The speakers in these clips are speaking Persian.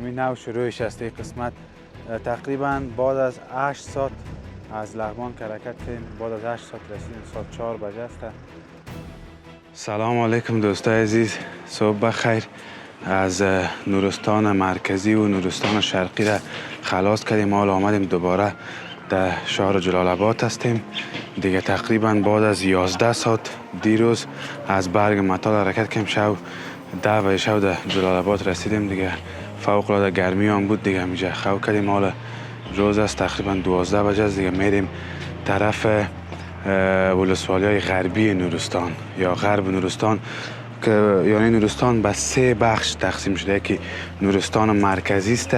همین نو شروعش است این قسمت. تقریبا بعد از 8 ساعت از لغمان که حرکت کردیم، بعد از 8 ساعت رسیدیم، ساعت 4 بجه است. سلام علیکم دوستای عزیز، صبح بخیر. از نورستان مرکزی و نورستان شرقی را خلاص کردیم، حالا آمدیم دوباره در شهر جلال آباد هستیم دیگه. تقریبا بعد از 11 ساعت دیروز از برگ مطال حرکت کردیم، شب 10 بجه شب در جلال آباد رسیدیم دیگه. فوق العاده گرمی هم بود دیگه، میجه خو کردیم. حالا روز است، تقریبا 12 بجه است دیگه. میریم طرف ولسوالی‌های غربی نورستان یا غرب نورستان، که یعنی نورستان به 3 بخش تقسیم شده. یکی نورستان مرکزی است،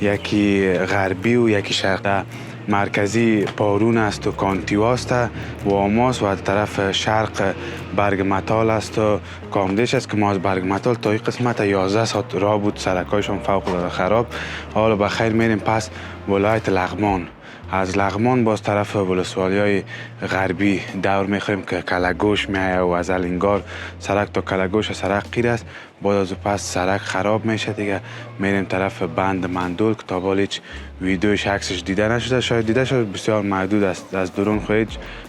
یکی غربی و یکی شرقی. مرکزی پارون است و کانتیوا است و آماس، و طرف شرق برگ مطال است و کامدش است که ما از برگ مطال تا این قسمت 11 ساعت راه بود، سرکایشان فوق العاده خراب. حالا بخیر میریم پس ولایت لغمان. از لغمان باز طرف ولسوالی‌های غربی دور میخوریم که کلگوش میایه و از الینگار سرک تا کلگوش سرک قیر است. بعد از پس سرک خراب میشه دیگه، میریم طرف بند مندول که تا حالا هیچ ویدیوش عکسش دیده نشده، شاید دیده شده، بسیار محدود است. از درون خود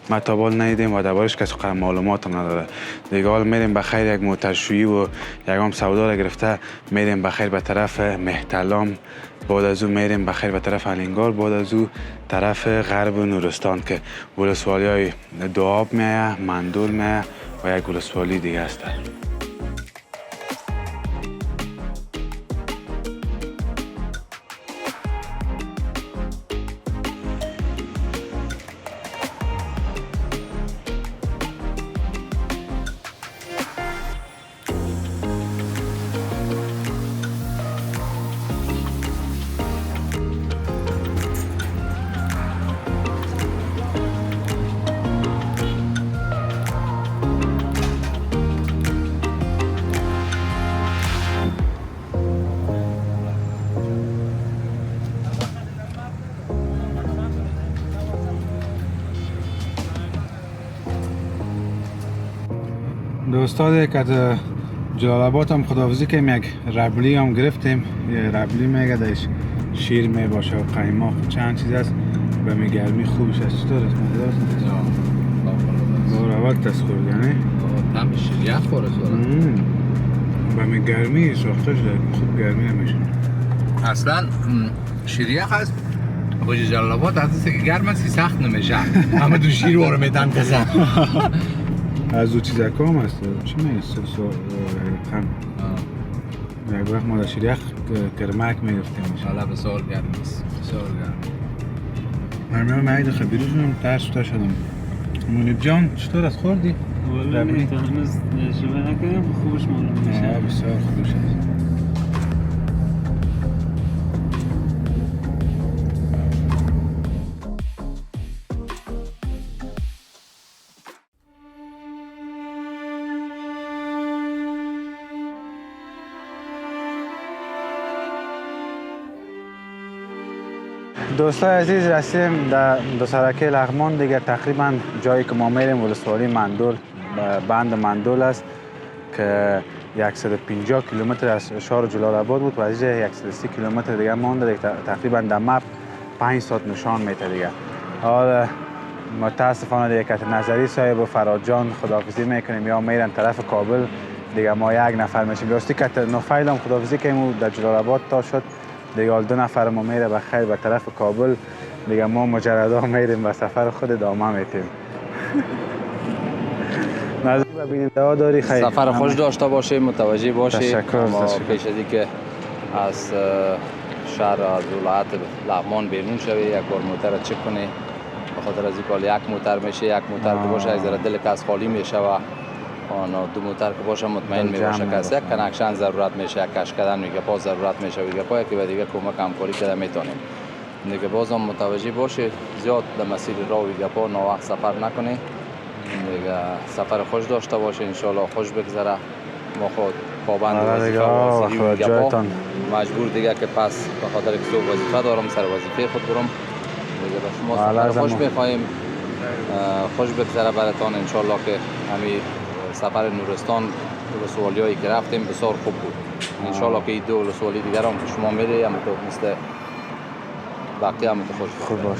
ما تا حالا ندیدیم و دربارش کسی قدر معلومات هم نداره دیگه. حالا میریم بخیر یک موترشویی و یکم سودا را گرفته میریم بخیر به طرف مهتلام. بعد از او میریم بخیر به طرف الینگار. بعد از او طرف غرب نورستان که ولسوالی‌های دوآب میایه، مندول میایه و یک ولسوالی دیگه است. دوستان که از جلال آباد هم خداحافظی کردیم، یک ربلی هم گرفتیم. یه ربلی میگه درش شیر می باشه و قیماق چند چیز است. به می گرمی خوبش است. چطور است مدل است؟ بار اول تسخور یعنی؟ هم شیر یخ خوره سورا. به می گرمی ساخته شده، خوب گرمی نمیشه. اصلا شیر یخ هست باشه جلال آباد از که گرم است سخت نمیشه. همه دو شیر وارو میدن کسا. از دو چیز کام است. چی میست؟ خم. یک وقت ما در شیر یخ کرمک میگفتیم. حالا بسیار گرم است. بسیار گرم. من معید خبیرشون هم ترس شدم. منیب جان چطور است خوردی؟ والا هنوز تجربه نکردم، خوبش معلوم میشه. بسیار خوبش است. دوستای عزیز، رسیدیم در دو سرکه لغمان دیگه. تقریبا جایی که ما میریم ولسوالی مندول، بند مندول است که 150 کیلومتر از شهر جلال آباد بود و از 130 کیلومتر دیگه مونده دیگه. تقریبا در مپ 5 ساعت نشان میده دیگه. حالا متاسفانه دیگه که نظری صاحب و فراد جان خداحافظی میکنیم یا میرن طرف کابل دیگه. ما یک نفر میشیم. راستی که نوفیل هم خداحافظی کنیم و در جلال آباد تا شد دیگه. حال 2 نفر ما میره بخیر به طرف کابل دیگه. ما مجردا میریم به سفر خود ادامه میتیم. نظر ببینید دعا داری خیر. سفر خوش داشته باشی، متوجه باشی. تشکر. پیش از اینکه از شهر از ولایت لغمان بیرون شوی یک بار موتر چک کنی، به خاطر از اینکه یک موتر میشه، یک موتر که باشه یک ذره دل کس خالی میشه و دو موتر که باشه مطمئن میباشه که یک کنکشن ضرورت میشه، یک کش کردن میگه پا ضرورت میشه و دیگه پا که به دیگه کمک همکاری کرده میتونیم دیگه. بازم متوجه باشی زیاد در مسیر راه دیگه پا ناوقت سفر نکنی دیگه. سفر خوش داشته باشه، ان شاء الله خوش بگذره. ما خود پابند وظیفه و جایتان مجبور دیگه که پس به خاطر که صبح وظیفه دارم سر وظیفه خود برم دیگه. به شما سفر خوش میخوایم، خوش بگذره براتون ان شاء الله که همین سفر نورستان ولسوالیایی که رفتیم بسیار خوب بود. انشالله که این دو ولسوالی دیگر هم که شما میره هم تو مثل باقی هم تو خوش خوب باش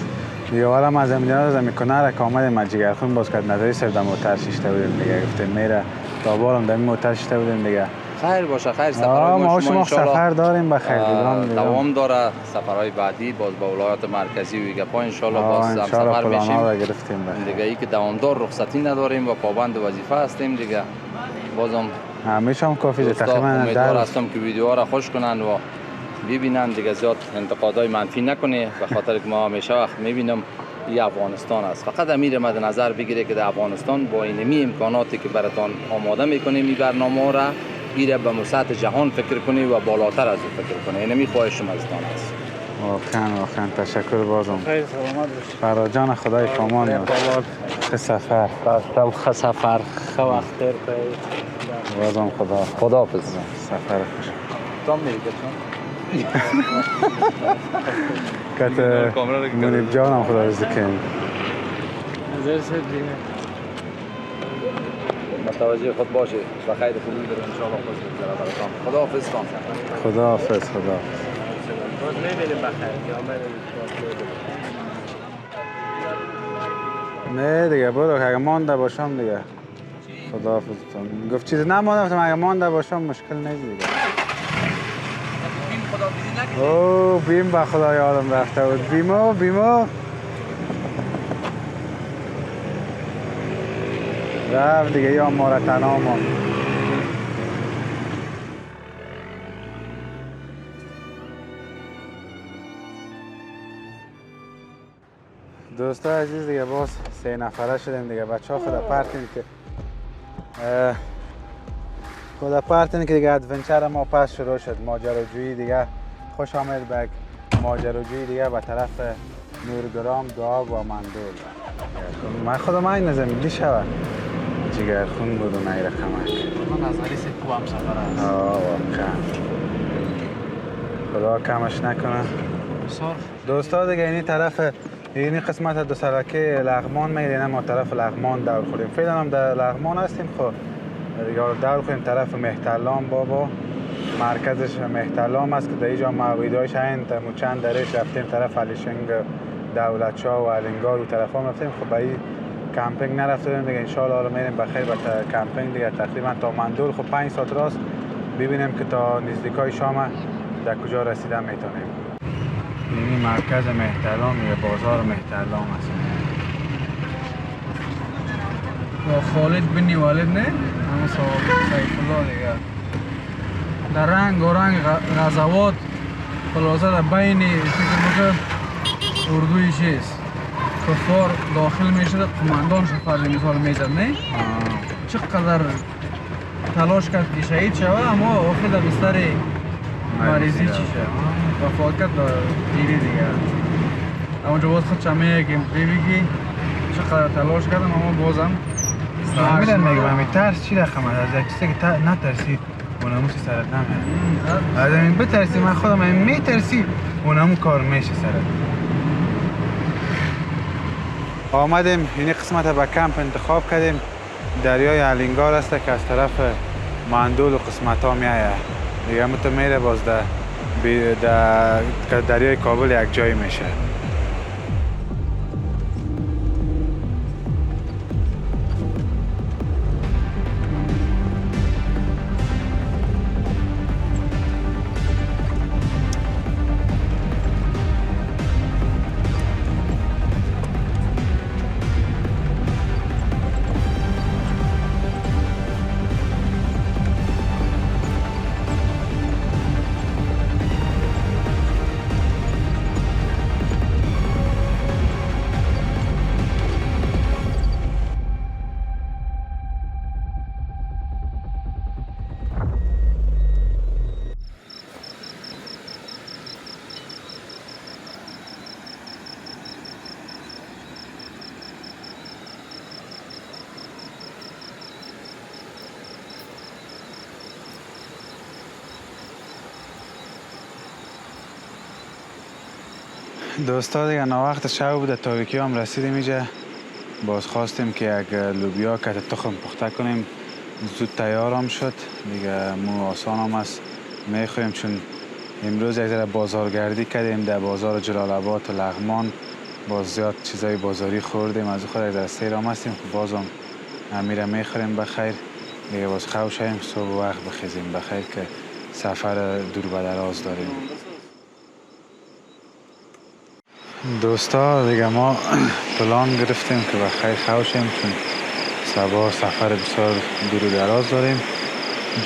دیگه. حالا از زمین از میکنه که آمدیم ما جگرخون باز کرد نظری سر در موتر شیشته بودیم دیگه، گفتیم میره تا بالم در موتر شیشته بودیم دیگه. خیر باشه، خیر سفرهای ما شما سفر داریم بخیر دیگه دوام داره. سفرهای بعدی باز به ولایات مرکزی و گپا ان شاء الله باز هم سفر میشیم دیگه. ای که دوامدار رخصتی نداریم و پابند وظیفه هستیم دیگه. بازم همیشه هم کافی تقریبا امیدوار هستم که ویدیوها را خوش کنن و ببینن دیگه، زیاد انتقادهای منفی نکنه، به خاطر که ما همیشه وقت میبینم این افغانستان است. فقط امیر مد نظر بگیره که در افغانستان با اینمی امکاناتی که براتون آماده میکنیم این برنامه را ایره به سطح جهان فکر کنی و بالاتر از اون فکر کنی. اینمی خواهشم ازتان است. واقعا تشکر بازم. خیر سلامت باشید. فراد جان خدای پامان. خ سفر. خ سفر. خ وقت خیر بازم خداحافظ. سفر خوش. تام میری کت منیب جانم خدا رزق کنی. نظر سر دیگه. متوجه خود باشه و خیر خوبی داره ان شاء الله خوش بگذره براتون. خداحافظ خان. خداحافظ. باز میبینیم بخیر یا نه دیگه برو اگه مانده باشم دیگه. خداحافظ. گفت چیز نمانده اگه مانده باشم مشکل نیست دیگه. اوه بیم با خدا یادم رفته بود. بیمو رفت دیگه یا ما را تنها ما. دوستا عزیز دیگه باز 3 نفره شدیم دیگه. بچه ها خدا پرتین که دیگه ادونچر ما پس شروع شد. ماجراجویی دیگه. خوش آمد به ماجراجویی دیگه به طرف نورگرام، دعا و مندول. من خودم این نظر میگی شود جگرخون بود و نیر خمک. من نظری سی خوب هم سفر هست. واقعا خدا کمش نکنه. دوستا دیگه اینی طرف اینی قسمت دو سرکه لغمان میریم. ما طرف لغمان دور خوریم. فعلا هم در لغمان هستیم. خب یا دور خوریم طرف مهترلام بابا. مرکزش مهترلام است که در اینجا مویدایش این چند درش رفتیم طرف علیشنگ، دولتشاه و علنگار و طرف هم رفتیم. خب این کمپینگ نرفتیم دیگه. ان شاء الله حالا میریم بخیر به کمپینگ دیگه. تقریبا تا مندول خب 5 ساعت راست ببینیم که تا نزدیکای شام در کجا رسیدن میتونیم. این مرکز مهترلام یا بازار مهترلام است. با خالد بن والد نه؟ همه صاحب سیف الله دیگه. در رنگ و رنگ غزوات خلاصه در بین فکر اردوی چیست کفار داخل میشد، قماندان فرض مثال میزد نه؟ چقدر تلاش کرد که شهید شود اما آخر در بستر مریضی چی شد وفات کرد دیگه. اونجا باز خود چمیه که بگی چقدر تلاش کردم اما بازم میدن میگم ترس چی رقم از یک چیزی که نترسی اونمو چی سرت نمیاد. از این بترسی من خودم این میترسی اونمو کار میشه سرت. آمدیم این قسمت به کمپ انتخاب کردیم. دریای علنگار است که از طرف مندول و قسمت ها میایه دیگه. متو میره باز در دریای کابل یک جایی میشه. دوستا دیگه وقت شب بوده تاریکی هم رسیدیم اینجا. باز خواستیم که یک لوبیا کت تخم پخته کنیم. زود تیار هم شد دیگه. مو آسان هم است میخوریم، چون امروز یک ذره بازارگردی کردیم در بازار جلال آباد و لغمان. باز زیاد چیزای بازاری خوردیم، از خود یک ذره سیرام هستیم. بازم امیره میخوریم بخیر دیگه. باز خوشیم صبح وقت بخیزیم بخیر که سفر دور و دراز داریم. دوستا دیگه ما پلان گرفتیم که بخیر خوشیم، چون صبح سفر بسیار دور و دراز داریم.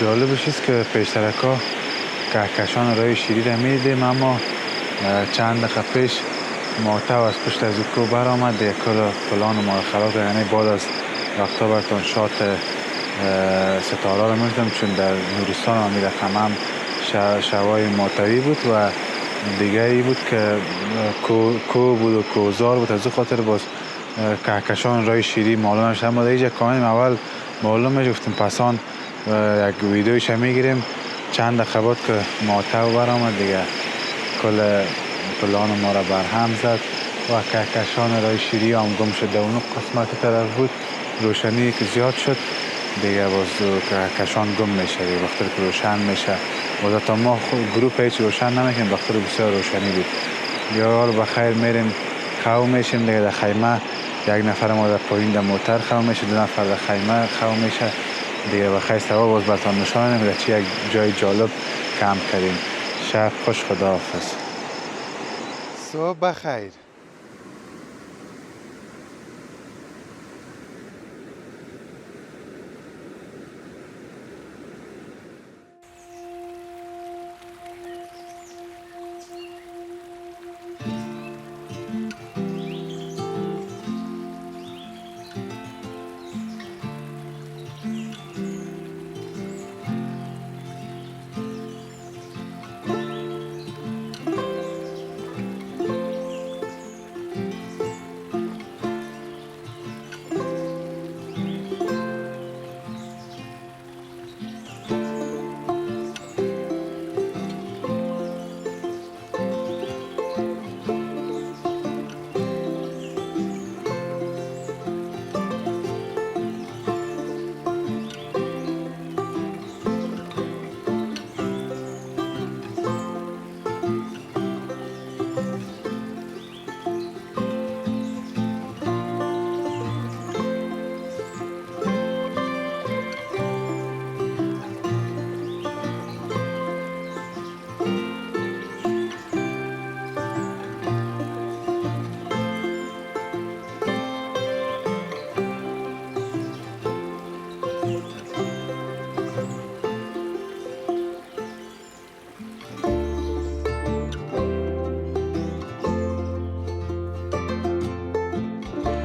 جالبش است که پیشترکا کهکشان رای شیری را میدیدیم، اما چند دقیقه پیش ماتو از پشت از کو برآمد دیگه کل پلان ما را خراب کرد. یعنی بعد از وقتا براتون شات ستاره را می‌دیدم، چون در نورستان ما میرفتم هم شوای ماتوی بود و دیگه ای بود که کو بود و کوزار بود. از خاطر باز کهکشان رای شیری معلوم نمی‌شد، اما در اینجا کامل اول معلوم می‌شد. گفتیم پسان یک ویدیویش میگیریم. چند دقیقه بعد که ماتو برآمد دیگه کل پلان ما را برهم زد و کهکشان رای شیری هم گم شد. در اون قسمت طرف بود روشنی که زیاد شد دیگه، باز کهکشان گم میشه دیگه. وقتی که روشن میشه باز تا ما گروپ هیچ روشن نمیکنیم، وقتی بسیار روشنی بود. یا حال بخیر میریم خو میشیم دیگه. در خیمه یک نفر ما در پایین در موتر خو میشه، دو نفر در خیمه خو میشه دیگه. بخیر سوا باز براتون نشان میدم چه یک جای جالب کمپ کردیم. شب خوش، خداحافظ. صبح بخیر.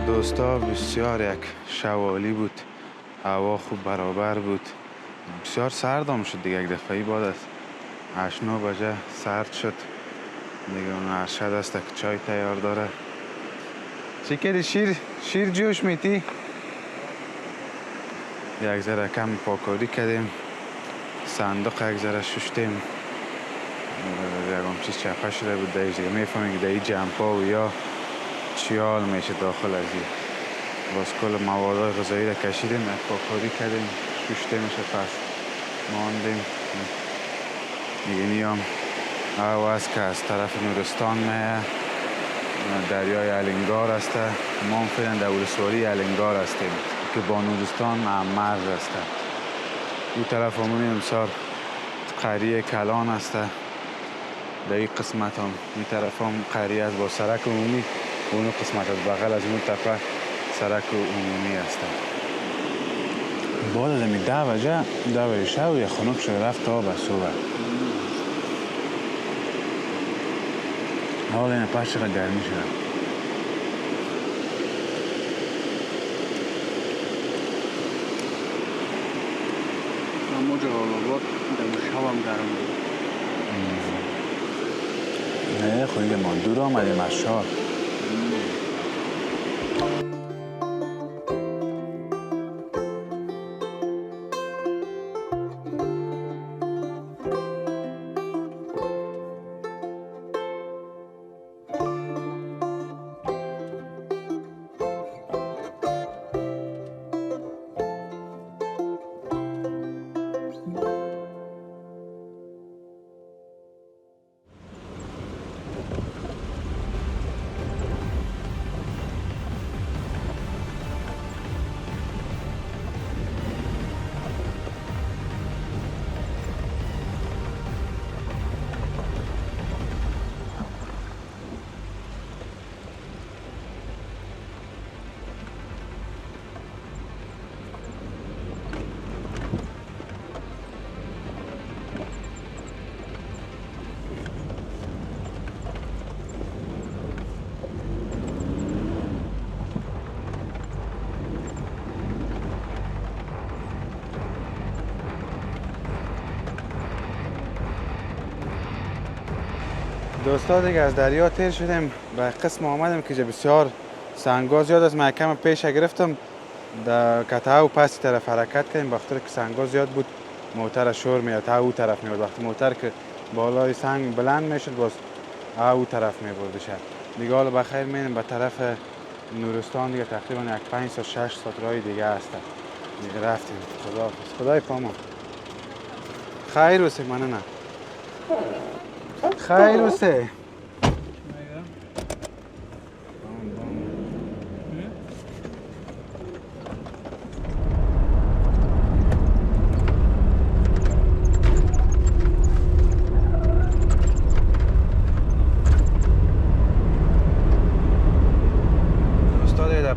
دوستا بسیار یک شوالی بود، هوا خوب برابر بود، بسیار سرد هم شد دیگه. یک دفعه بعد از 8-9 بجه سرد شد دیگه. اون ارشد است که چای تیار داره. چی کردی؟ شیر جوش میتی؟ یک ذره کم پاکاری کردیم، صندوق یک ذره ششتیم، یکم چیز چپه شده بود دیگه. میفهمیم که دیگه جمپا و یا چیال میشه داخل از این. باز کل مواد غذایی را کشیدیم، یک پاکاری کردیم، ششته میشه. پس ماندیم دیگه. نیام آواز که از طرف نورستان میه، دریای الینگار است. ما هم فعلا در ولسوالی الینگار هستیم که با نورستان مرز است. این طرف همونی امسار قریه کلان است. در این قسمت هم این طرف هم قریه است با سرک عمومی. اون قسمت از بغل از اون تپه سرک عمومی است. بعد از این 10 بجه شب یا خنک شده رفت تا به صبح. حالا این پس چقدر گرمی شده. اما جلال آباد در شب هم گرم بود. نه خیلی ما دور آمدیم از شهر. دوستا دیگه از دریا تیر شدیم به قسم آمدیم که بسیار سنگا زیاد است. من کم پیش گرفتم در کتا و پس طرف حرکت کردیم بخاطر که سنگا زیاد بود. موتر شور میاد تا او طرف میاد. وقتی موتر که بالای سنگ بلند میشد باز او طرف میبردش. دیگه حالا بخیر میریم به طرف نورستان. دیگه تقریبا یک 5 تا 6 ساعت راه دیگه است. دیگه رفتیم. خداحافظ. خدای پامان. خیر وسه منه نه. خیر وسه.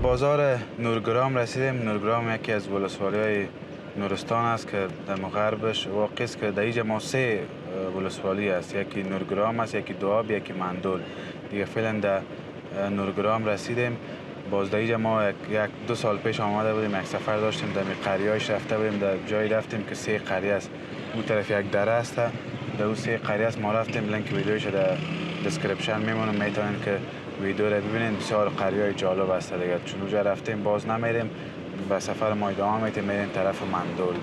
بازار نورگرام رسیدیم. نورگرام یکی از ولسوالی‌های نورستان است که در غربش واقع است که در اینجا ما 3 ولسوالی است. یکی نورگرام است، یکی دواب، یکی مندول. دیگه فعلا در نورگرام رسیدیم. باز در اینجا ما 1-2 سال پیش آمده بودیم، یک سفر داشتیم در قریه‌اش رفته بودیم. در جایی رفتیم که 3 قریه است. اون طرف یک دره است. در اون 3 قریه است ما رفتیم. لینک ویدیوش در دسکریپشن میمونه، میتونین که ویدیو رو ببینید. بسیار قریه‌های جالب است دیگه. چون اونجا رفتیم باز نمیریم. به سفر ما ادامه میدیم، میریم طرف مندول.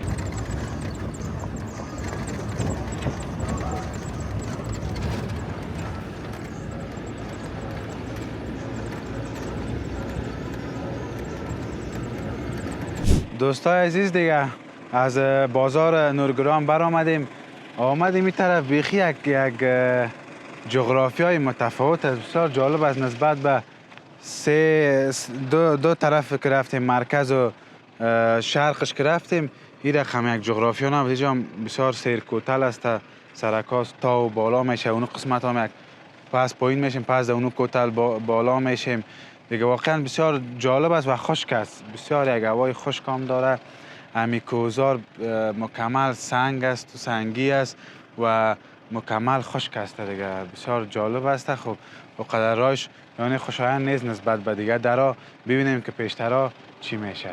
دوستای عزیز دیگه از بازار نورگرام برآمدیم. آمدیم این طرف بیخی یک جغرافیای متفاوت است. بسیار جالب است نسبت به دو طرف که رفتیم، مرکز و شرقش که رفتیم. این رقم یک جغرافیا نه. اینجا بسیار سیرکوتل است. سرکاست تا و بالا میشه. اونو قسمت هم یک پس پایین میشیم، پس در اونو کوتل بالا میشیم دیگه. واقعا بسیار جالب است و خشک است. بسیار یک هوای خشک هم داره. امی کوزار مکمل سنگ است و سنگی است و مکمل خشک است دیگه. بسیار جالب است. خب وقدر رایش یعنی خوشایند نیست نسبت به دیگه درا. ببینیم که پیشترا چی میشه.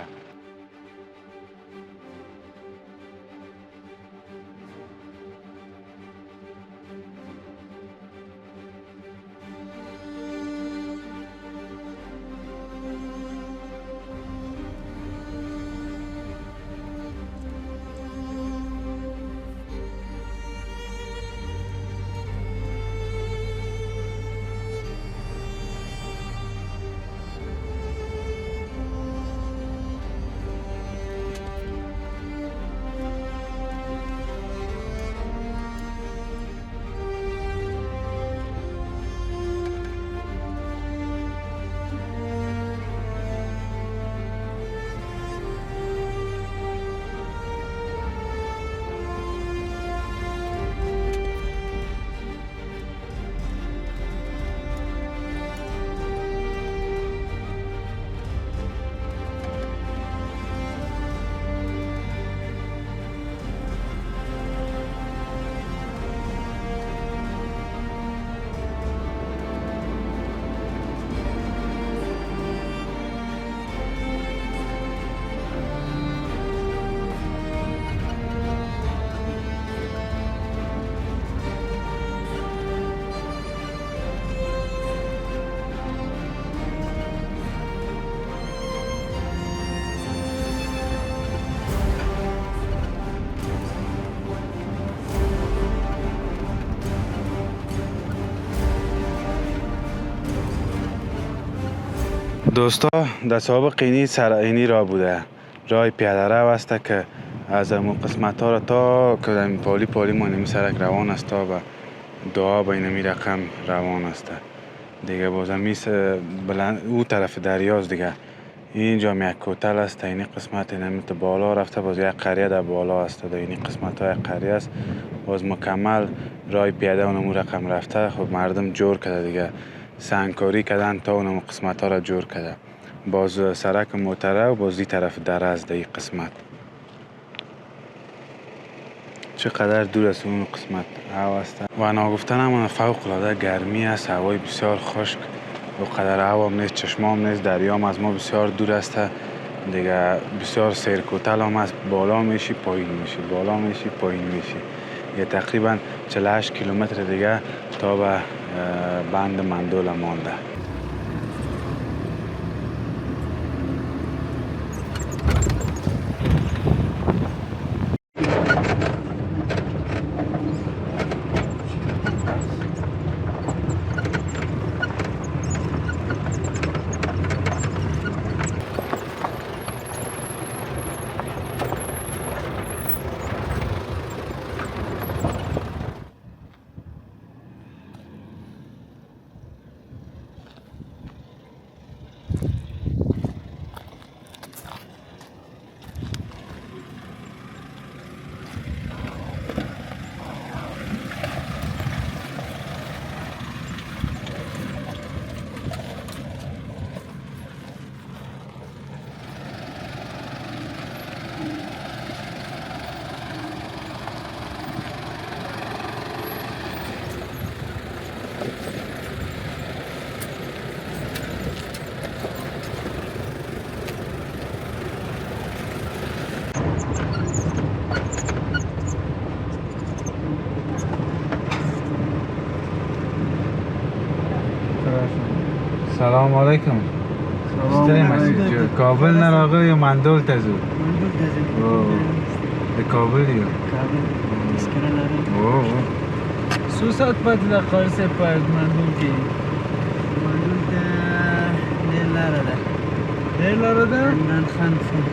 دوستا در سابق اینی را بوده، راه پیاده رو است که از امو قسمت ها را تا که پالی ما نمی سرک روان است تا به دعا به اینمی رقم روان است دیگه. بازم بلند او طرف دریاست دیگه. اینجا یک کوتل است. این قسمت اینمی تو بالا رفته. باز یک قریه در بالا است. در این قسمت های قریه است. باز مکمل راه پیاده اونمو رقم رفته. خب مردم جور کرده دیگه، سنگکاری کردن تا اونم قسمت ها را جور کرده. باز سرک موتره و باز دی طرف دره است. در این قسمت چقدر دور است اون قسمت هوا است و ناگفتن همون فوق العاده گرمی است. هوای بسیار خشک و قدر هوا هم نیست، چشمام نیست، دریام از ما بسیار دور است دیگه. بسیار سیرکوتل هم است. بالا میشی پایین میشی، بالا میشی پایین میشی یه تقریبا 48 کیلومتر دیگه تا به بند مندول مانده. سلام علیکم. سلام مسجد کابل نراغه یا مندول تزو؟ مندول تزو. به کابل یا؟ کابل. تذکره لرم. سو ساعت بعد در خالص پاید مندول کی؟ مندول دیر لاره ده. دیر لاره ده؟ من خانفون.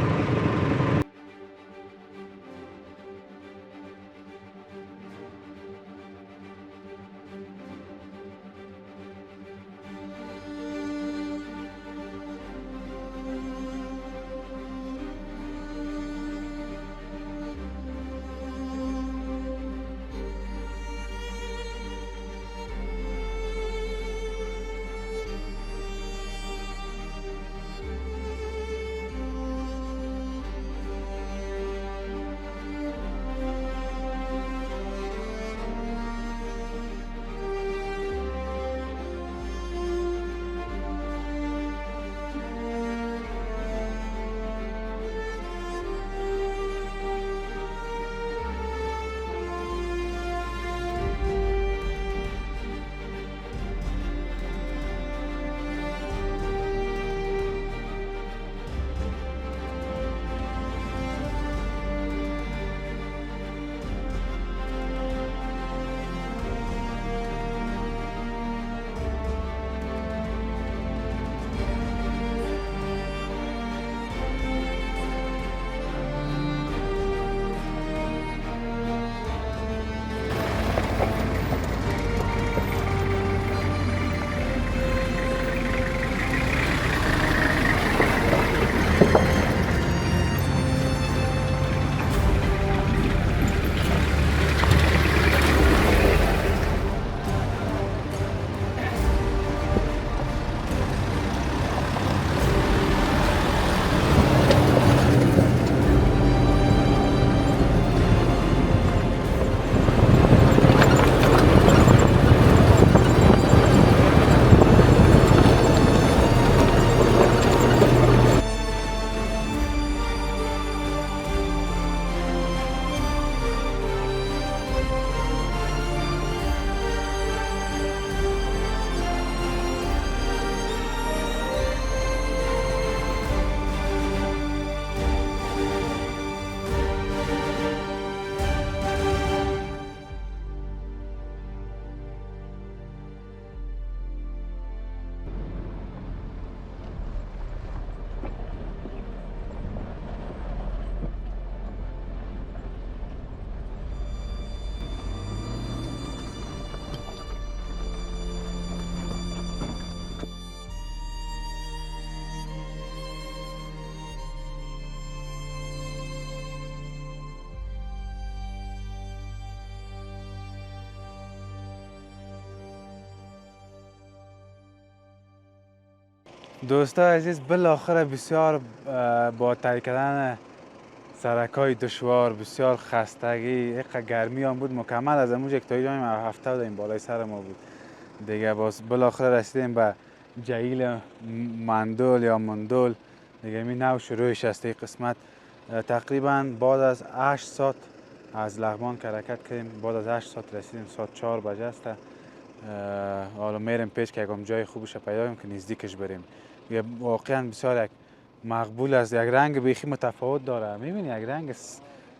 دوستان عزیز، بالاخره بسیار با طی کردن سرکای دشوار، بسیار خستگی، یک گرمی هم بود مکمل. از امروز یک تایی هفته بود این بالای سر ما بود دیگه. بالاخره رسیدیم به جهیل مندول یا مندول دیگه. می نو شروعش است این قسمت. تقریبا بعد از 8 ساعت از لغمان که حرکت کردیم. بعد از 8 ساعت رسیدیم. ساعت 4 بجه است. حالا میریم پیش که یکم جای خوبش پیدا کنیم که نزدیکش بریم. واقعا بسیار یک مقبول است. یک رنگ بیخی متفاوت داره. میبینی یک رنگ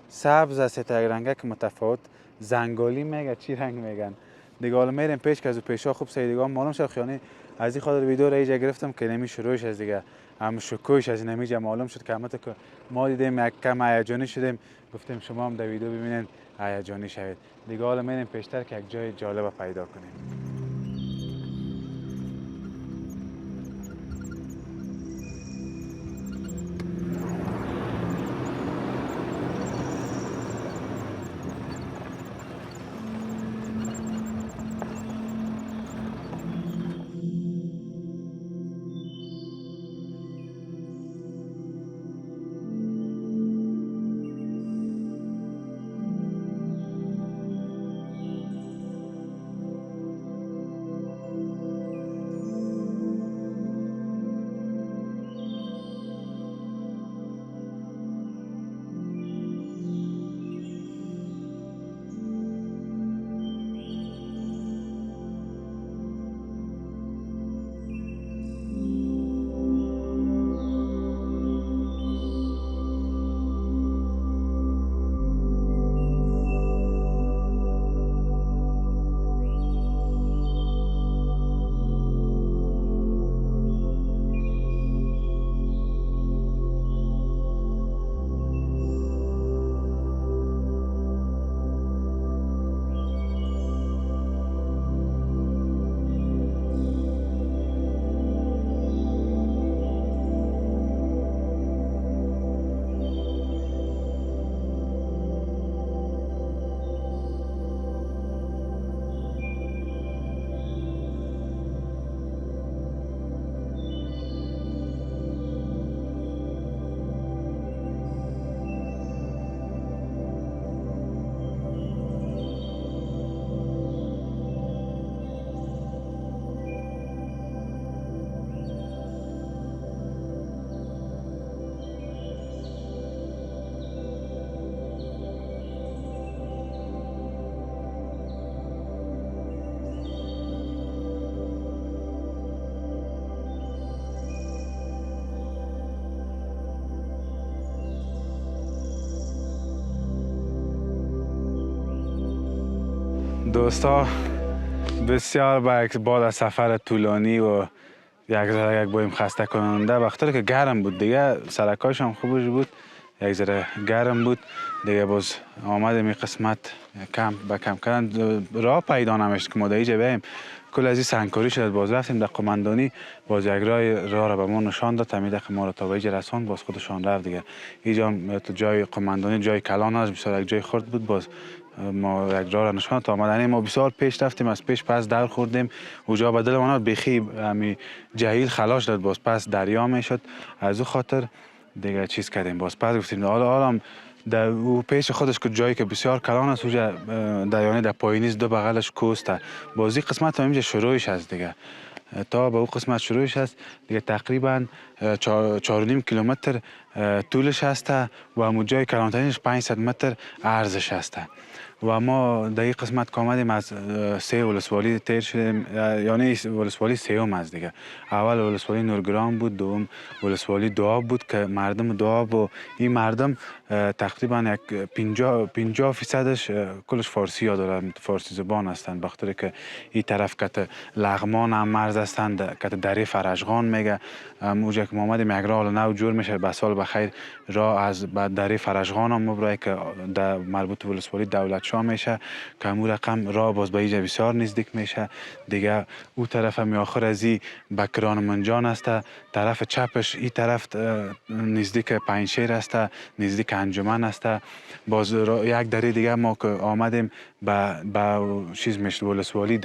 سبز است، یک رنگ که متفاوت زنگالی میگه چی رنگ میگن دیگه. حالا میریم پیش که از پیشا خوب سری دیگه معلوم شد. خیانی از این خاطر ویدیو را ایجا گرفتم که نمی شروعش از دیگه هم شکویش از نمیجا معلوم شد که همت که ما دیدیم یک کم هیجانی شدیم، گفتیم شما هم در ویدیو ببینین هیجانی شوید دیگه. حالا میریم پیشتر که یک جای جالب پیدا کنیم. دوستا بسیار بعد از سفر طولانی و یک ذره یک بایم خسته کننده، بخاطر که گرم بود دیگه، سرکاش هم خوبش بود، یک ذره گرم بود دیگه، باز آمدیم این قسمت کم به کم کردن راه پیدا نمیشد که ما در اینجا بیاییم. کل از این سنگکاری شد. باز رفتیم در قماندانی، باز یک راه را به ما نشان داد، تمیده که ما را تا به اینجا رساند، باز خودشان رفت دیگه. اینجا تو جای قماندانی جای کلان است، بسیار یک جای خرد بود، باز ما یک راه را نشان تا آمدنی ما بسیار پیش رفتیم، از پیش پس در خوردیم، اونجا به دل ما بخی همی جهیل خلاص داد، باز پس دریا میشد، از او خاطر دیگه چیز کردیم، باز پس گفتیم حالا در او پیش خودش که جایی که بسیار کلان است، اونجا دریانه در پایینیز دو بغلش کوسته، بازی قسمت همینجا شروعش هست دیگه، تا به اون قسمت شروعش هست دیگه، تقریبا 4.5 کیلومتر طولش هسته و همون جای کلانترینش 500 متر عرضش هسته. و ما در این قسمت که آمدیم از 3 ولسوالی تیر شدیم، یعنی ولسوالی سیوم است دیگه. اول ولسوالی نورگرام بود، دوم ولسوالی دواب بود که مردم دواب و این مردم تقریبا 50% کلش فارسی ها دارن، فارسی زبان هستند، بخاطر که این طرف کت لغمان هم مرز هستند، کت دره فرجغان میگه. اونجا که ما آمدیم یک راه نو جور میشه، به سال بخیر راه از دره فرجغان هم مبرای که در مربوط ولسوالی دولت شاه میشه که همون رقم راه باز به اینجا بسیار نزدیک میشه دیگه. او طرف هم آخر از این بکران منجان است، طرف چپش این طرف نزدیک پنجشیر است، نزدیک انجمن است. باز یک دره دیگه ما که آمدیم به چیز میشه ولسوالی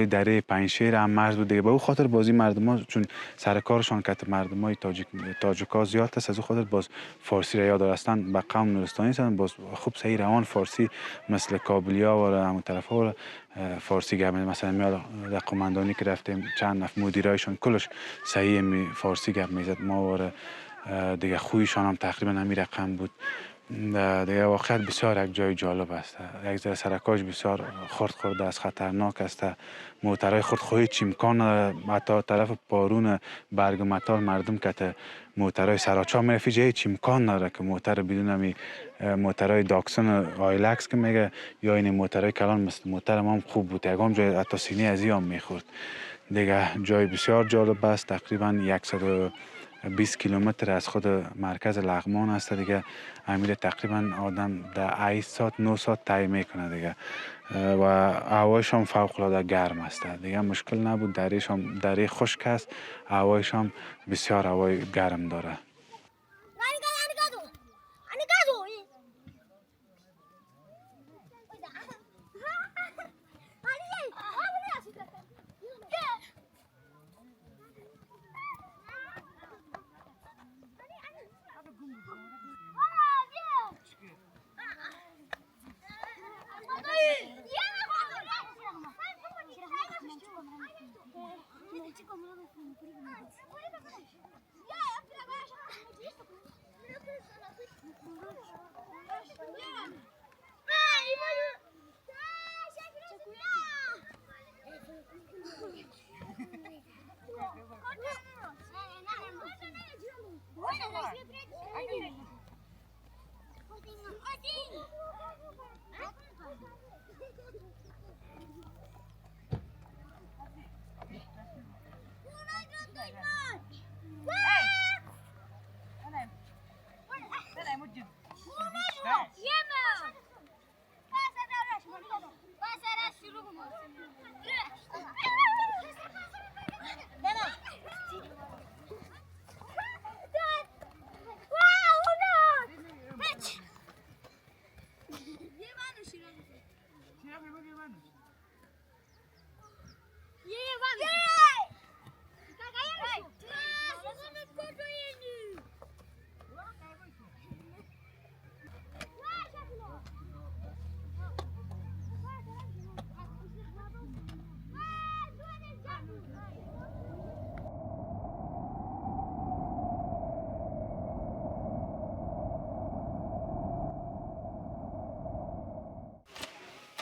دره پنجشیر هم مرز بود دیگه. به او خاطر بازی مردم ها چون سرکارشان که مردم های تاجیکا زیاد است، از او خاطر باز فارسی را یاد هستند، به قوم نورستانی هستند، باز خوب صحیح روان فارسی مثل کابلیا و همون طرف ها فارسی گپ، مثلا میاد در قماندانی که رفتیم چند نفر مدیرایشان کلش صحیح فارسی گپ میزد، ما دیگه خویشان هم تقریبا همین رقم بود. دیگه واقعیت بسیار یک جای جالب است. یک ذره سرکاش بسیار خرد است، خطرناک است. موترهای خرد هیچ امکان نداره. حتی طرف پارون برگ متال مردم که موترهای سراچا میرفت هیچ امکان نداره که موتر بدون همی موترهای داکسون آیلکس که میگه یا این موترهای کلان مثل موتر ما هم خوب بود. یکم جای حتی سینه از هم میخورد. دیگه جای بسیار جالب است. تقریبا 120 کیلومتر از خود مرکز لغمان است دیگه. امیر تقریبا آدم در 8 ساعت 9 ساعت طی میکنه دیگه و هوایش هم فوق العاده گرم است دیگه. مشکل نبود. دره خشک است، هوایش هم بسیار هوای گرم داره.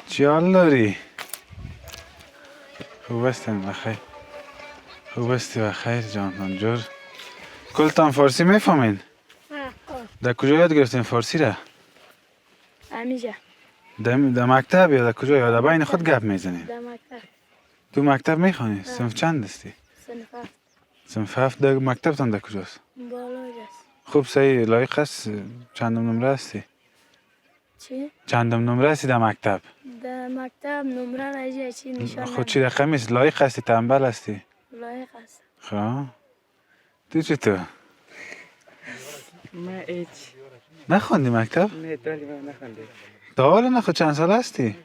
چی حال داری؟ خوب هستیم بخیر. خوب هستی بخیر جان جور. کلتان فارسی میفهمین؟ در کجا یاد گرفتین فارسی را؟ همیجا در مکتب یا در کجا یا در بین خود گپ میزنین؟ در مکتب. تو مکتب میخوانی؟ صنف چند هستی؟ صنف هفت. صنف هفت. در مکتبتان در کجاست؟ بالا است. خوب صحیح لایق است. چندم نمره هستی؟ چی؟ چندم نمره هستی در مکتب؟ در مکتب نمره نجیه چی نشان خود چی رقمی است؟ لایق هستی تنبل هستی؟ لایق است. خب تو چطور؟ ما هیچ نخوندی مکتب؟ نه تعلیم نخوندم. تا حالا نه. خود چند سال هستی؟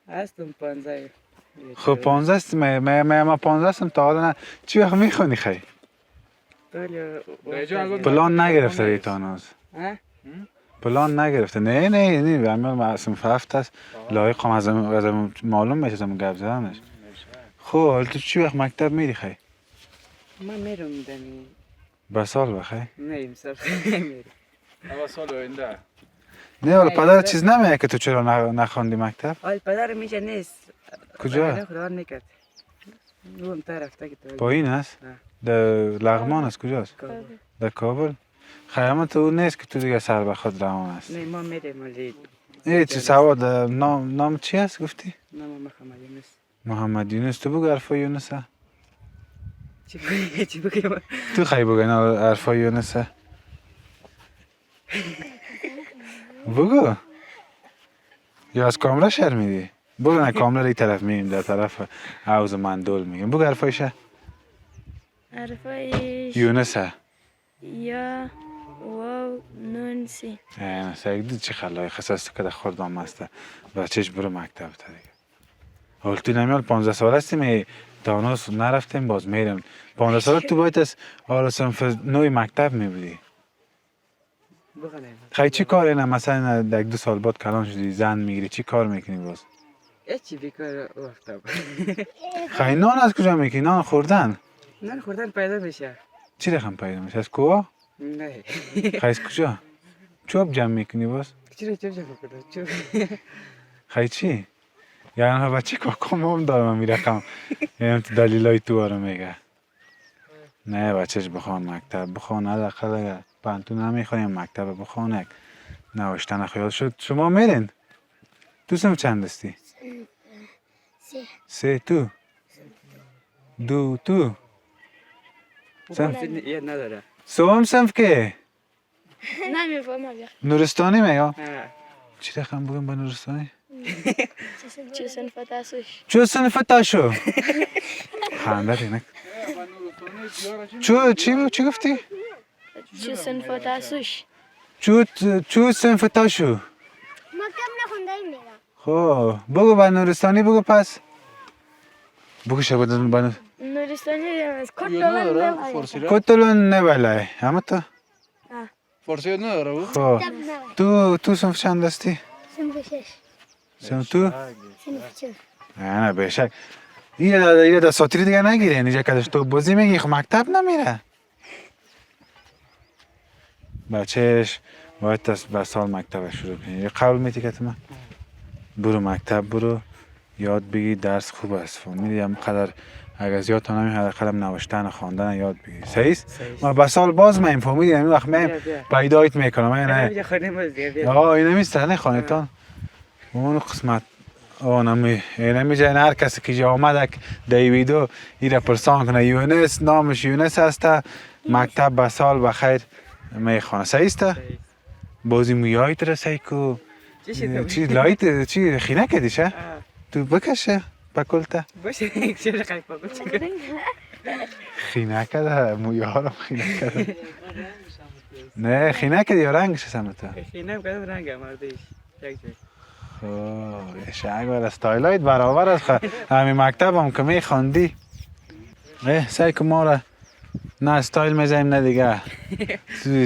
هستم 15. خب 15 است. ما 15 هستم تا حالا نه. چی وقت میخونی خیلی؟ پلان نگرفته ریتان هنوز؟ پلان نگرفته؟ نه عمل صنف هفت هست. لایق هم از معلوم میشه از گپ زدنش. خب حالا تو چی وقت مکتب میری خیلی؟ ما میرم دمی. با سال بخیر؟ نه امسال نمیرم. اول سال آینده. نه حالا پدر چیز نمیگه که تو چرا نخوندی مکتب؟ حال پدر میشه نیست. کجا؟ خدا میکرد. اون طرف تا که پایین است؟ در لغمان است کجاست؟ در کابل؟ خیلی تو اون نیست که تو دیگه سر به خود روان است. نه ما میریم ولی چی سواد نام چی هست گفتی؟ نام محمد یونس. محمد یونس. تو بگو حرفای یونس. چی بگم؟ تو خیلی بگو اینا حرفای یونس. بگو. یا از کامرا شرمیدی؟ بگو نه کامرا لی طرف میگیم در طرف حوض مندول میگیم. بگو حرفایشه. حرفایش یونس. یا واو نون سی. نه سعید چه خلای خصاصی که در خوردام است. بچهش برو مکتب تا دیگه. حال تو نمیال 15 سال هستیم داناس نرفتیم باز میرم. 15 سال تو باید از حالا صنف نوی مکتب میبودی. خیلی چی کار اینه مثلا در 2 سال بعد کلان شدی زن میگیری چی کار میکنی باز؟ چی بیکار وقتا. خیلی نان از کجا میکنی؟ نان خوردن؟ نان خوردن پیدا میشه. چی رقم پیدا میشه؟ از کوه؟ نه. خیلی از کجا؟ چوب جمع میکنی باز؟ چرا چرا چرا خیلی چی؟ یعنی ها بچه کاکام هم دارم میرقم یعنی تو دلیلای تو رو میگه نه بچهش بخوان مکتب بخوان حداقل اگر پانتون نمیخوایم مکتب بخوان یک نوشتن خیال شد شما میرین؟ تو صنف چند هستی؟ سه تو؟ دو تو؟ صنف یاد نداره سوم صنف که؟ نمیفهمم نورستانی میگه؟ آه. چی رقم بگم با نورستانی؟ چه صنف تاسوش چو صنف تاشو؟ خنده دینک چی گفتی؟ چه صنف تاسوش چو صنف تاشو؟ مکتب نخونده میگم خب بگو با نورستانی بگو پس بگو شبادون با نورستانی کتلان کتلون نبلای اما تو؟ فارسی یاد نداره او؟ خب تو صنف چند هستی؟ صنف 6 صنف تو؟ صنف 4 نه بشک یه دستاتیری دیگه نگیره اینجا کدش تو بازی میگی خب مکتب نمیره بچهش باید به سال مکتب شروع کنی یه قول میتی که من برو مکتب برو یاد بگی درس خوب است فهمیدی هم قدر اگر زیاد تا نمی حداقل نوشتن و خواندن یاد بگی صحیح ما به سال باز میم فهمیدی همین وقت میم پیدایت میکنم نه این نمیستنه خانتان اون قسمت اینمی جای هر کسی که جا آمد دیویدو ایره پرسان کنه یونس نامش یونس هسته مکتب به سال بخیر میخوانه صحیح است؟ بازی مویایت رسی کو چی لایت چی خینه کدیشه؟ تو بکشه بکلته باشه چرا خیلی پاکو چکر خینه کده مویها رو خینه کده نه خینه کده یا رنگش سمتا خینه کدام رنگ مردیش یک جای اوه شاید استایلایت برابر است همین مکتب هم که میخواندی سعی که ما را نه استایل میزنیم نه دیگه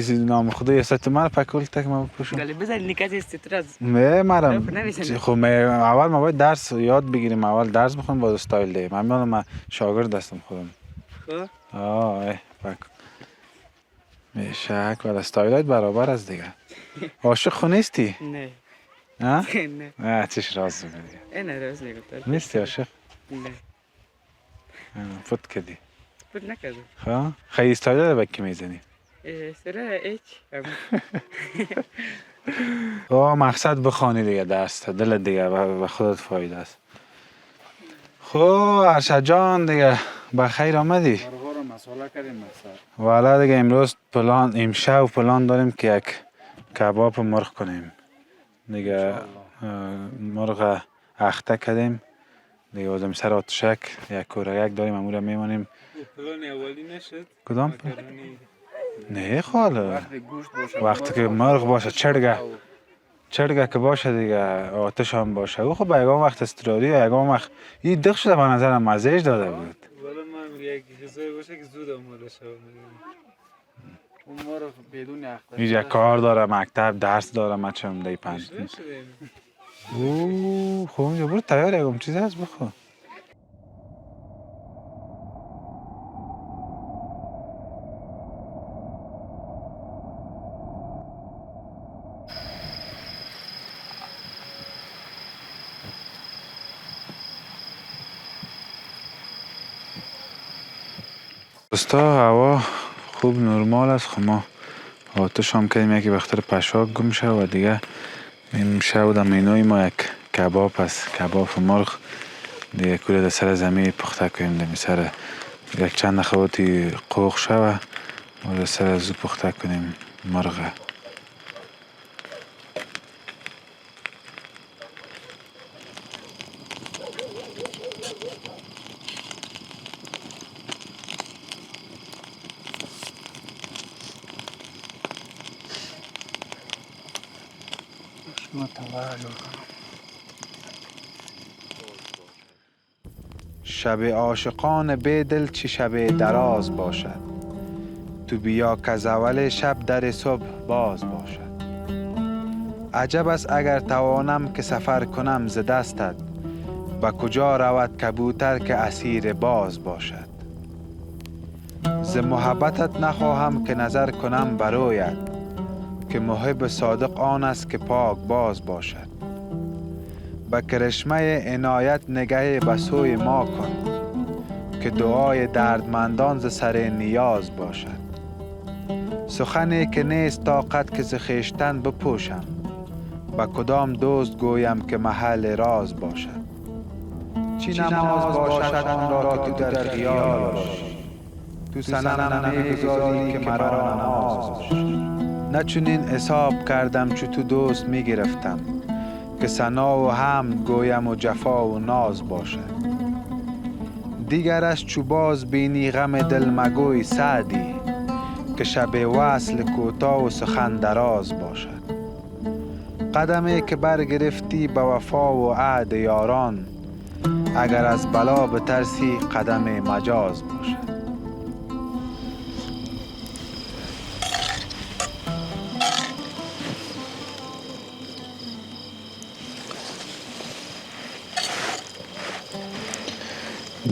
نام خدای است من پکول تک ما بپوشم ولی بزن نیکات استراز نه مرم خب اول ما باید درس یاد بگیریم اول درس بخونیم باز استایل دیم من شاگرد هستم خودم خب پک میشک ولی استایلایت برابر است دیگه عاشق خو نیستی نه ها نه چش راز میگی نه راست نگفت نیستی عاشق نه فوت کردی بود نکردم خب خیلی استایل به کی میزنی سرا ایچ مقصد بخوانی دیگه درس دل دیگه به خودت فایده است خب ارشد جان دیگه بخیر آمدی رو مسئله کردیم مقصد والا دیگه امروز پلان امشب پلان داریم که یک کباب مرغ کنیم دیگه مرغ اخته کردیم دیگه بازم سر آتشک یک کورگک داریم امور میمانیم پلان اولی نشد کدام نه خاله وقتی که مرغ باشه چرگه که باشه دیگه آتش هم باشه او خب یکم وقت استراری یکم وقت این دق شده به نظرم مزهش داده بود ولی من یک غذایی باشه که زود آماده شود اون مرغ بدون اختر اینجا کار داره مکتب درس داره من چم دی پنج اوه خب اینجا برو تیار یکم چیز هست بخو دوستا هوا خوب نرمال است خب ما آتش هم کردیم یکی بختر پشاک گم شد و دیگه این شب در مینوی ما یک کباب است کباب مرغ دیگه کوله در سر زمین پخته کنیم در سر یک چند نخواتی قوق شد و در سر زو پخته کنیم مرغ شب عاشقان به دل چه شب دراز باشد تو بیا که زول شب در صبح باز باشد عجب است اگر توانم که سفر کنم ز دستت به کجا رود کبوتر که اسیر باز باشد ز محبتت نخواهم که نظر کنم برویت که محب صادق آن است که پاک باز باشد. به کرشمه عنایت نگه به سوی ما کن که دعای دردمندان ز سر نیاز باشد. سخنی که نیست طاقت که ز خویشتن بپوشم، به کدام دوست گویم که محل راز باشد. چی نماز باشد آن را که در خیال باشی، تو صنم نمیگذاری که مرا نماز باشد. نه چنین حساب کردم چو تو دوست میگرفتم، که ثنا و حمد گویم و جفا و ناز باشد. دیگرش چو باز بینی غم دل مگوی سعدی، که شب وصل کوتاه و سخن دراز باشد. قدمی که برگرفتی به وفا و عهد یاران، اگر از بلا بترسی قدم مجاز باشد.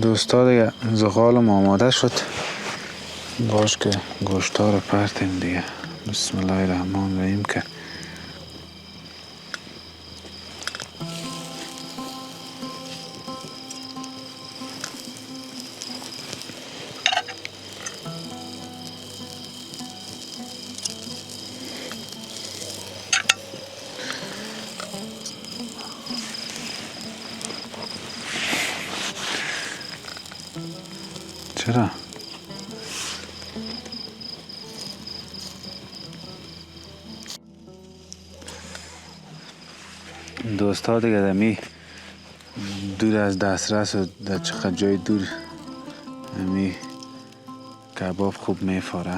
دوستا دیگه زغالم آماده شد، باش که گوشتا رو پرتیم دیگه. بسم الله الرحمن الرحیم. که چرا؟ دوستا دیگه دمی دور از دسترس و در چقدر جای دور دمی کباب خوب میفاره.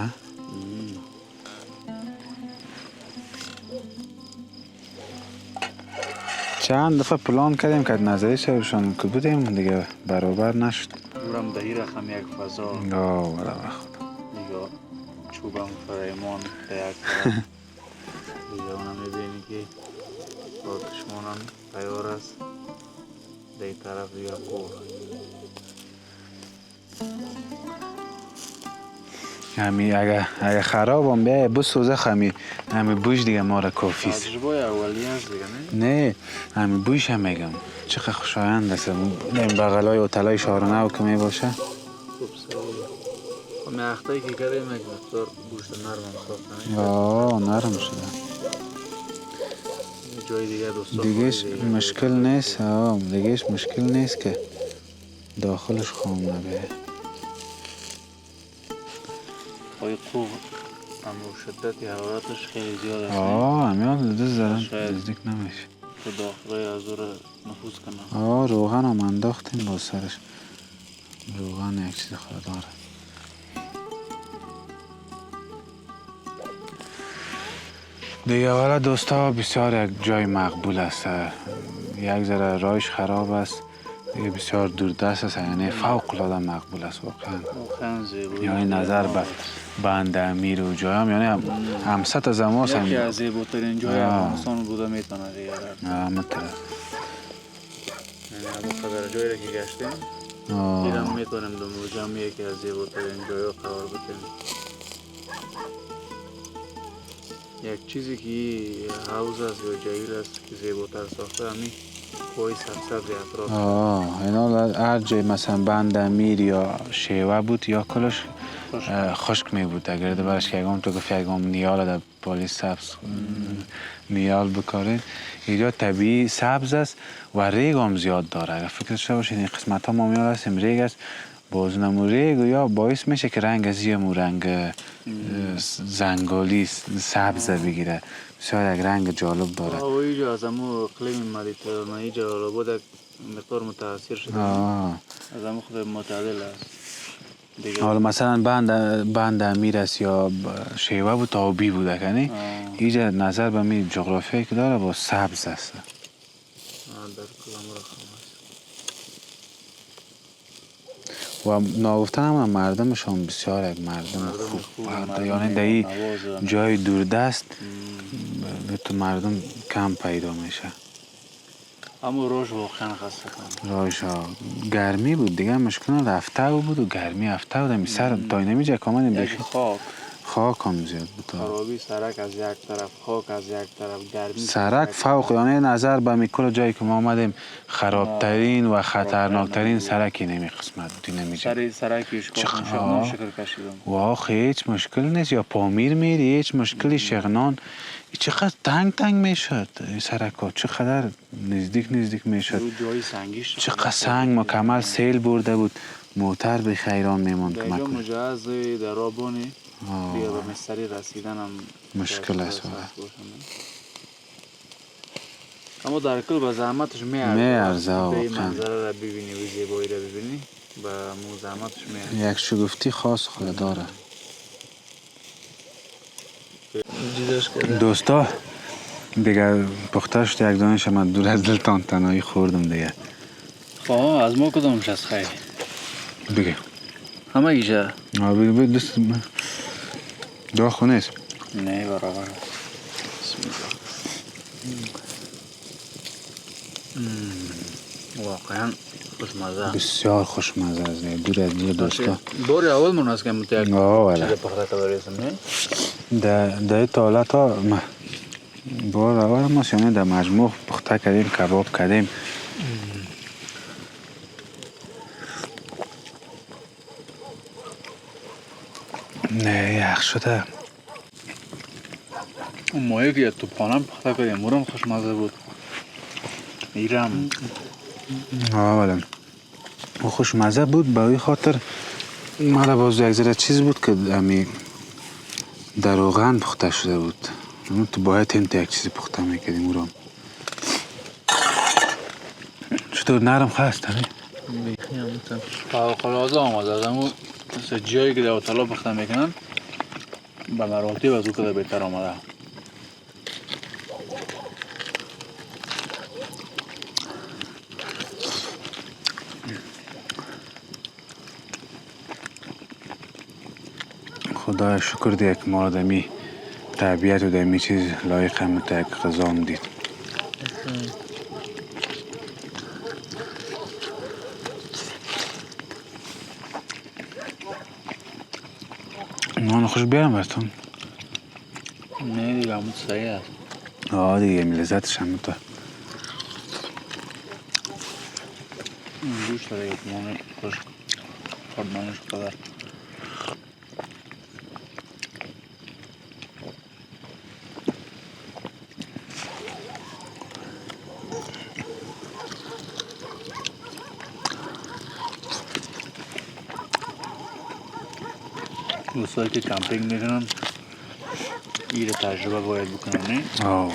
چند دفعه پلان کردیم که نظری شبشان که بودیم دیگه برابر نشد. دورم در این رقم یک فضا ولی بخود دیگه چوبم فریمان در یک طرف دیگه اونم میبینی که آتشمانم تیار است در این طرف دیگه کوه. همی اگه خراب هم بیایه بسوزه همی بوش دیگه ما را کافیست. تجربه اولی است دیگه نه همی بوش هم میگم چقدر خوشایند است. این بغلای اوتلای شهرنو که می باشه خوب سویه. خب میختایی که کردیم یک مقدار گوشت نرم هم نرم شده جای دیگه دوستا دیگهش مشکل نیست. دیگهش مشکل نیست که داخلش خام نبیه. پای کوه اما شدت حرارتش خیلی زیاد است. همیان دو زرن نزدیک نمیشه که داخله از او نفوذ کنه. روغن هم انداختیم با سرش. روغن یک چیز خود داره. دیگه والا دوستا بسیار یک جای مقبول است. یک ذره راهش خراب است، دیگه بسیار دوردست است، یعنی فوق العاده مقبول است واقعا. یعنی نظر به بند امیر و جای هم یعنی همسط از اماس یکی از زیباترین جای افغانستان بوده میتونه دیگه. مطلب یعنی همون قدر جایی را که گشتیم دیدم میتونیم در موجه یکی از زیباترین جای ها قرار بکنیم. یک چیزی که حوض است یا جهیل است که زیباتر ساخته همی کوه سرسبز اطراف. اینا هر جای مثلا بند امیر یا شیوه بود یا کلش خشک می بود. اگر برش که اگم تو گفت اگم نیال در پالی سبز نیال بکارید. اینجا طبیعی سبز است و ریگ هم زیاد داره. اگر فکرش باشید این قسمت ها ما میال هستیم ریگ است، بازنمو ریگ یا باعث میشه که رنگ از یه رنگ زنگالی سبز بگیره. بسیار یک رنگ جالب داره. اینجا از همون اقلیم مدیترانه‌ای جلال‌آباد یک مقدار متاثر شده. از همون خود معتدل است. حالا مثلا بند امیر است یا شیوه بود آبی بوده کنی اینجا نظر به می جغرافیایی که داره با سبز است. در کلام رخم و ناگفتن هم مردمشان بسیار یک مردم خوب. یعنی در این جای دوردست تو مردم کم پیدا میشه. اما روش واقعا خسته کنم. روش گرمی بود دیگه، مشکل رفته بود و گرمی هفته بود. می سر تا نمیجه کامل بشه خاک هم زیاد بود. خرابی سرک از یک طرف، خاک از یک طرف، گرمی سرک فوق، یعنی نظر به میکل جایی که ما آمدیم خرابترین و خطرناکترین سرکی نمی قسمت بود. نمی سرکیش شغنان شکل کشیدم. واخ هیچ مشکل نیست، یا پامیر میری هیچ مشکلی. شغنان چقدر تنگ میشد این سرک ها، چقدر نزدیک میشد. جای سنگیش چقدر سنگ مکمل سیل برده بود، موتر به خیران میموند. در اینجا مجهز در آبانی بیا به مستری رسیدن هم مشکل است. اما در کل به زحمتش میارزه به واقعا. منظره را ببینی و زیبایی را ببینی به مو زحمتش میارزه. یک شگفتی خاص خود داره. دوستا دیگه پخته شد یک دانش، من دور از دلتان تنهایی خوردم دیگه. خواه از ما کدامش از خیلی؟ بگه همه ایجا؟ بگه دوست دو خونه است؟ نه برابر. بسم الله. واقعا خوشمزه. بسیار خوشمزه است دور از دل دوستا. بار اول من است که متأکد والا پخته تا برسم نه؟ در تالت ها بار اول ما یعنی در مجموع پخته کردیم، کباب کردیم. نه یخ شده. اون ماهی که تو پانم پخته کردیم مرم خوشمزه بود. ایرم والا او خوشمزه بود، به این خاطر مالا باز یک ذره چیز بود که امی در روغن پخته شده بود. تو باید این یک چیزی پخته میکردیم او رو. چطور نرم خواست همی؟ بیخی همونتم فوق‌العاده آمده از همون جایی که در اطلاع پخته میکنن به مراتب از او کده بهتر آمده. خدا شکر دیگه که ما دمی طبیعت و دمی چیز لایق هم تا یک غذا هم دید. نان خوش بیارم برستون؟ نه دیگه همون صحیح است. دیگه لذتش هم تا دوش داره یک مان خوش خردمانش قدر. دوستایی که کمپینگ میکنن ایره تجربه باید بکنن نه؟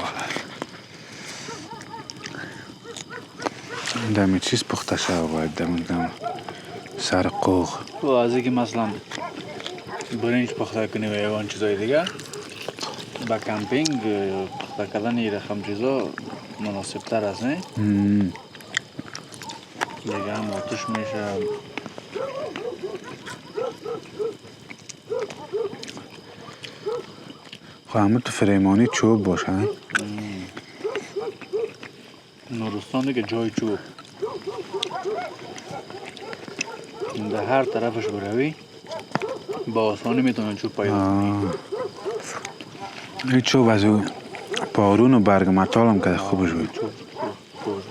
دمی چیز پخته شده باید دم سر قوغ. تو از اینکه مثلا برنج پخته کنی و یوان چیزای دیگه با کمپینگ پخته کردن این رقم چیزا مناسب تر است نه؟ دیگه هم آتش میشه. خب همه تو فریمانی چوب باشه. نورستان دیگه جای چوب در هر طرفش بروی با آسانی میتونن چوب پیدا کنی. این چوب از او پارون و برگ مطال هم که خوبش بود. چوب خوبش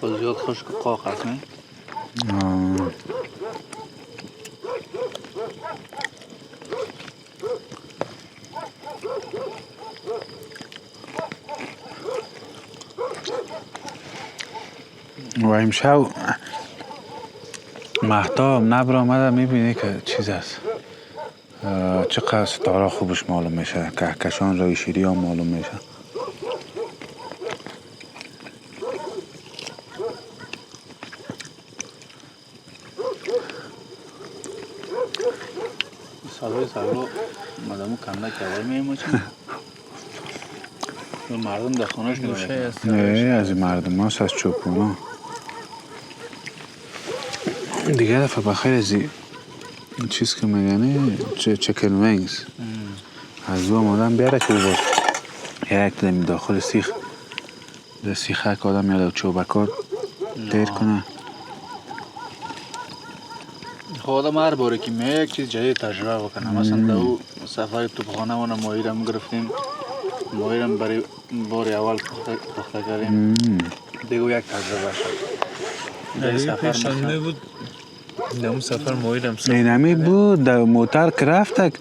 بود. زیاد خشک قاق هست نه؟ و امشب مهتاب نبر آمده میبینی که چیز است. چقدر ستاره خوبش معلوم میشه، کهکشان رای شیری هم معلوم میشه. صدای سرلو مدامو کنده که اول میمون چی؟ مردم در خانهش میدونه. نه از این مردم هاست، از چوپونا. دیگه دفعه بخیر از این چیز که میگنه چکن وینگز از او آمادم بیاره که باز یک دمی داخل سیخ در سیخک آدم یاد چوبکار دیر کنه. خب آدم هر باره که میه یک چیز جدید تجربه بکنه. مثلا در او سفر توپخانه ما ماهیرم گرفتیم، ماهیرم برای بار اول پخته کردیم، دیگه یک تجربه شد. در سفر پیشنهاد بود در اون سفر ماهیرم اینمی بود در موتر که رفتک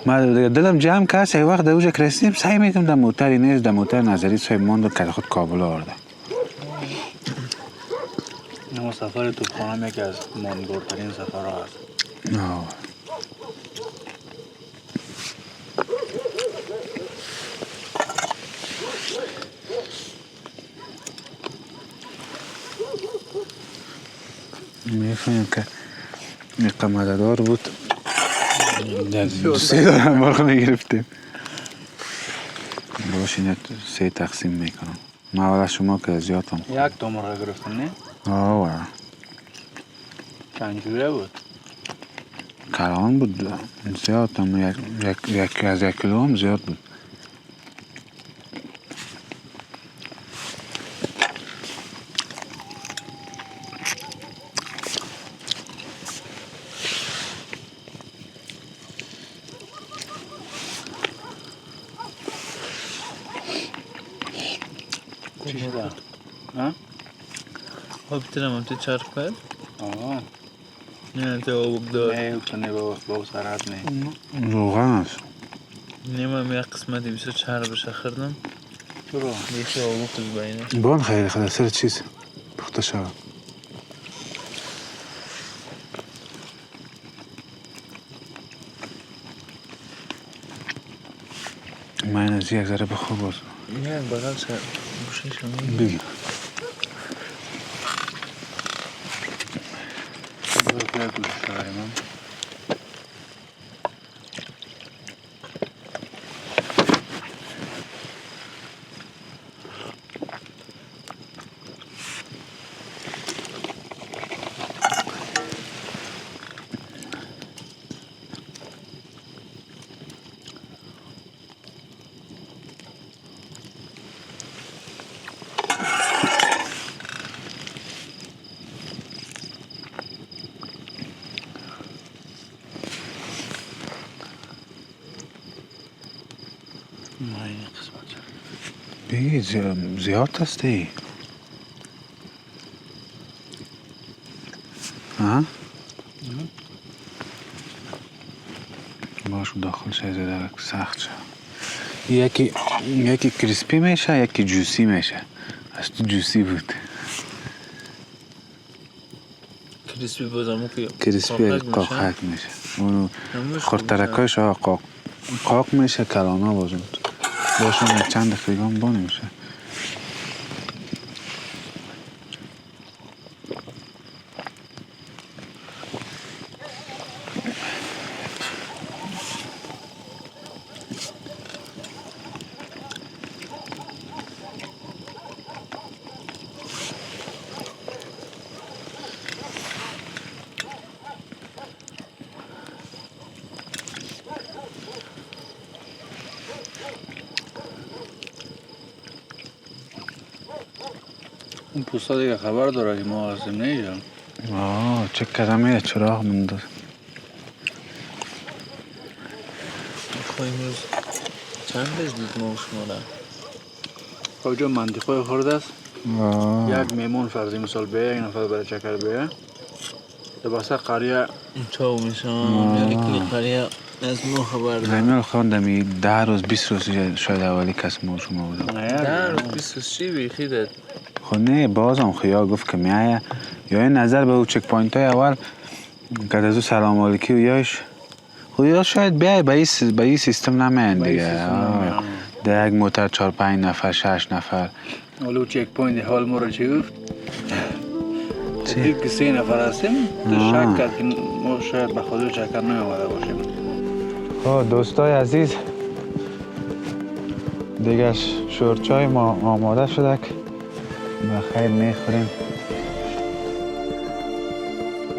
ما دلم جمع کرد یک وقت در اوجا که رسیدیم سعی میکنم در موتری نیست، در موتر نظری صاحب ماند که خود کابل آورده. اما سفر توپخانه یکی از ماندگارترین سفرها هست. میفهمیم که این قمددار بود در 3 دارم برخ میگرفتیم. باشین 3 تقسیم میکنم. ما اول شما که زیادم یک تومره گرفتم نه؟ آوه چنجوره بود؟ کلان بود زیاد هم از 1 کیلو هم زیاد بود. چی شده؟ آب بیترم تو چرخ بد؟ آه نه تو آب دار نه کنه با سرعت نه روغن است. نمیم یک قسمتی بیسو چهر بشه خردم چرا؟ یکی آب خود باینه بان خیلی خیلی سر چیز پخته شود. من از یک ذره بخور باز یک بغل سر بوشه شما بگیر. باید گوشت داریم هم بگیر زیاد هستی. ها؟ باش داخل شای زده سخت شد. یکی کریسپی میشه یکی جوسی میشه. از تو جوسی بود. کریسپی بازم که کریسپی قاقک میشه. اونو خورترکایش قاق میشه کلانا بازم. باشم چند دقیقه هم با نمیشه. اون پوستا دیگه خبر داره که ما هستیم نه؟ چه کلمه چراغ مونده. خواهی امروز چند بز دید ما شما را؟ کجا منطقه خورده است؟ یک میمون فرضی مثال بیه، یک نفر برای چکر بیه بسه قریه چاو میشم یعنی کلی قریه از ما خبر دارم. زمین خواندم 10 روز 20 روز شاید اولی کس ما شما بودم. 10 روز 20 روز چی بیخی داد؟ خب نه بازم خیال گفت که میایه یا این نظر به او چک پوینت های اول که از او سلام علیکی و یاش خب یا شاید بیای به این سیستم نمین دیگه. در یک موتر 4-5 نفر 6 نفر ولو چک پوینت حال ما رو چی گفت؟ دید که 3 نفر هستیم شک کرد که ما شاید به خود چکر نیامده باشیم. خب دوستای عزیز دیگه شورچای ما آماده شده که بخیر میخوریم.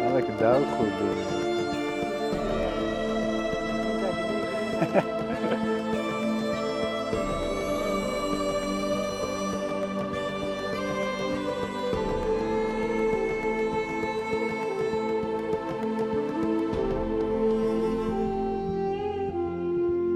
حالا که دل خورده